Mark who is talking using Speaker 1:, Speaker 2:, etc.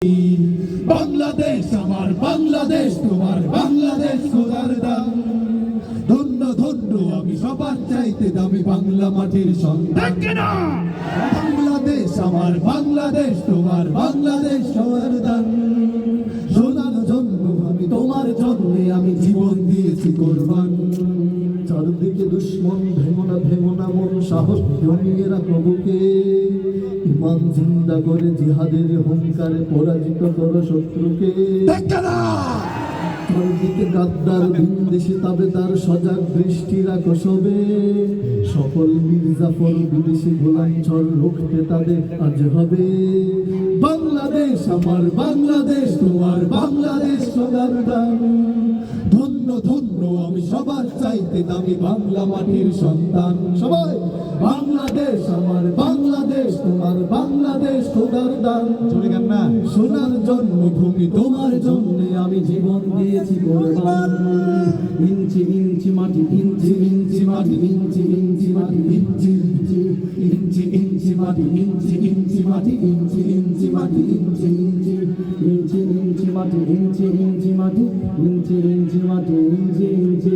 Speaker 1: বাংলাদেশ আমার বাংলাদেশ তোমার বাংলাদেশ খোদার দান। ধন্য ধন্য আমি সবার চাইতে দামি বাংলা মাটির সন্তান। বাংলাদেশ আমার বাংলাদেশ তোমার বাংলাদেশ সবার দান। সোনার জন্য আমি তোমার জন্য আমি জীবন দিয়েছি কোরবান। চারদিকে দুশ্মন ভেঙো না মন, সাহস জমিয়ে রাখো বুকে। ইমান জিন্দা করে জিহাদের হুঙ্কারে পরাজিত করো শত্রুকে। চারদিকে গাদ্দার ভিনদেশি তাবেদার সজাগ দৃষ্টি রাখো সবে। সকল মির্জাফর বিদেশি গোলাঞ্চল রুখতে তাদের আজ হবে। বাংলাদেশ আমার বাংলাদেশ তোমার বাংলাদেশ সোনার দান। ধন্য ধন্য আমি সবার চাইতে দামি বাংলা মাটির সন্তান। সবাই বাংলাদেশ আমার বাংলাদেশ তোমার বাংলাদেশ খোদার দান। সোনার জন্মভূমি তোমার জন্য আমি জীবন দিয়েছি কোরবান। ইঞ্চি ইঞ্চি মাটি ইঞ্চি ইঞ্চি মাটি ইঞ্চি ইঞ্চি মাটি ইঞ্চি ইঞ্চি ইঞ্চি ইঞ্চি মাটি ইঞ্চি ইঞ্চি মাটি ইঞ্চি ইঞ্চি মাটি ইঞ্চি ইঞ্চি ইঞ্চি ইঞ্চি মাটি ইঞ্চি ইঞ্চি মাটি ইঞ্চি ইঞ্চি মাটি ইঞ্চি ইঞ্চি